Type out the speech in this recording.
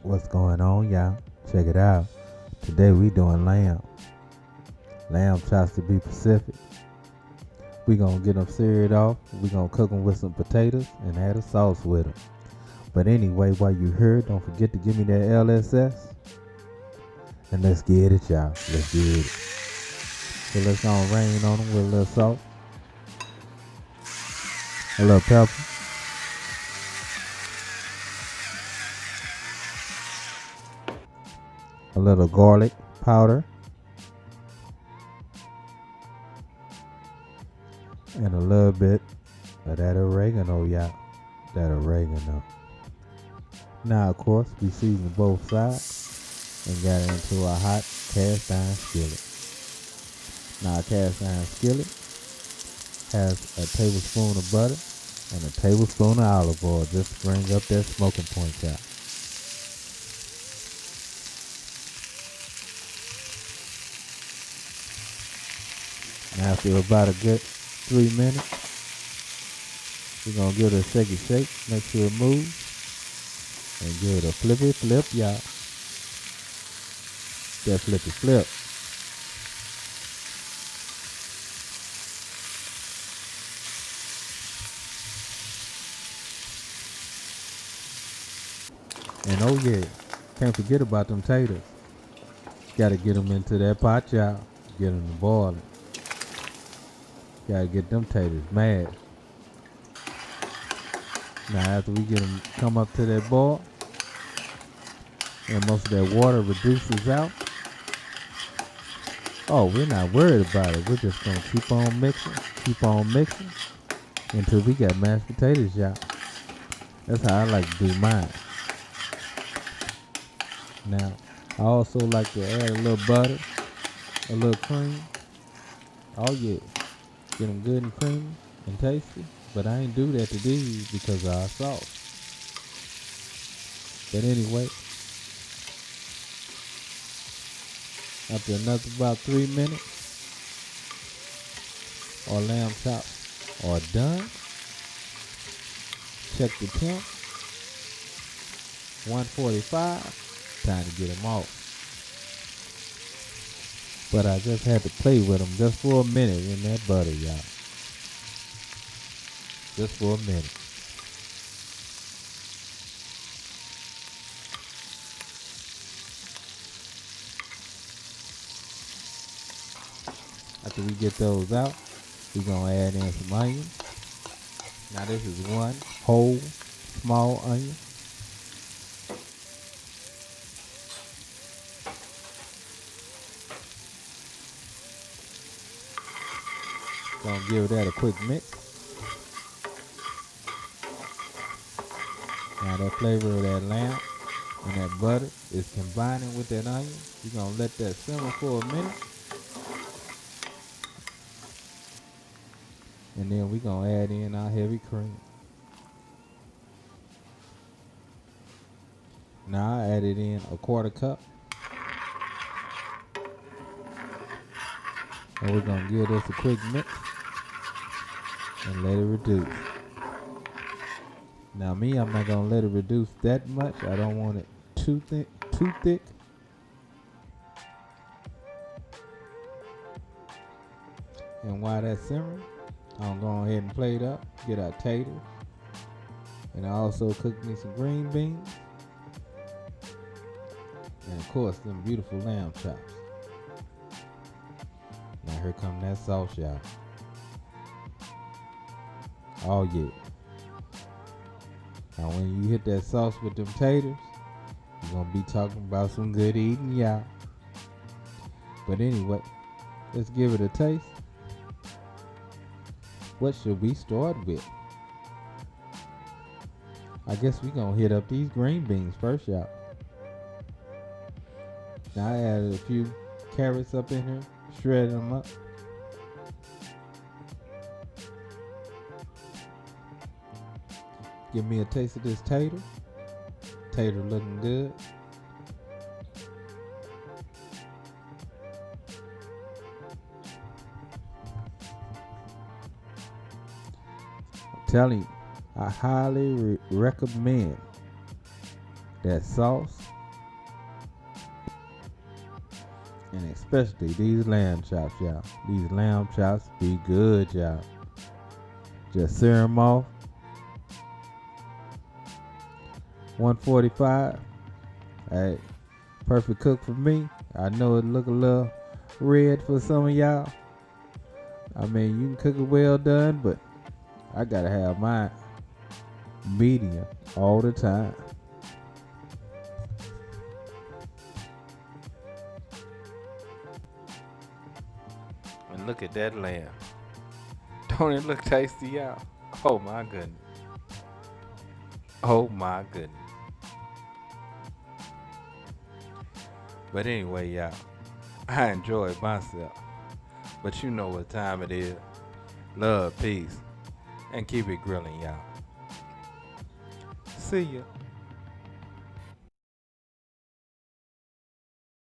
What's going on, y'all? Check it out. Today we doing lamb chops to be Pacific. We gonna get them seared off. We gonna cook them with some potatoes and add a sauce with them. But anyway, while you here, don't forget to give me that LSS and let's get it, y'all. Let's get it. So let's go rain on them with a little salt, a little pepper, a little garlic powder, and a little bit of that oregano, y'all. That oregano. Now, of course, we season both sides and got it into a hot cast iron skillet. Now, a cast iron skillet has a tablespoon of butter and a tablespoon of olive oil just to bring up that smoking point out. Now, after about a good 3 minutes, we're going to give it a shaky shake, make sure it moves, and give it a flippy flip, y'all. That flippy flip. And oh yeah, can't forget about them taters. Gotta get them into that pot, y'all. Get them to boiling. Gotta get them taters mad. Now after we get them come up to that boil, and most of that water reduces out, oh, we're not worried about it. We're just gonna keep on mixing until we got mashed potatoes, y'all. That's how I like to do mine. Now, I also like to add a little butter, a little cream. Oh yeah, get them good and creamy and tasty. But I ain't do that to these because of our sauce. But anyway, after another about 3 minutes, our lamb chops are done. Check the temp, 145. Time to get them off. But I just had to play with them just for a minute in that butter, y'all. Just for a minute. After we get those out, we're going to add in some onions. Now this is one whole small onion. Gonna give that a quick mix. Now that flavor of that lamb and that butter is combining with that onion. We're gonna let that simmer for a minute. And then we're gonna add in our heavy cream. Now I added in a quarter cup. And we're gonna give this a quick mix and let it reduce. Now me, I'm not gonna let it reduce that much. I don't want it too thick. And while that's simmering, I'm going ahead and plate up, get our taters. And I also cooked me some green beans. And of course, them beautiful lamb chops. Now here come that sauce, y'all. Oh yeah. Now when you hit that sauce with them taters, you're gonna be talking about some good eating, y'all. But anyway, let's give it a taste. What should we start with? I guess we gonna hit up these green beans first, y'all. Now I added a few carrots up in here, shredded them up. Give me a taste of this tater. Tater looking good. I'm telling you, I highly recommend that sauce, and especially these lamb chops, y'all. These lamb chops be good, y'all. Just sear them off. 145. Hey, perfect cook for me. I know it look a little red for some of y'all. I mean, you can cook it well done, but I gotta have mine medium all the time. And look at that lamb. Don't it look tasty, y'all? Oh my goodness. Oh my goodness. But anyway, y'all, I enjoyed myself. But you know what time it is. Love, peace, and keep it grilling, y'all. See ya.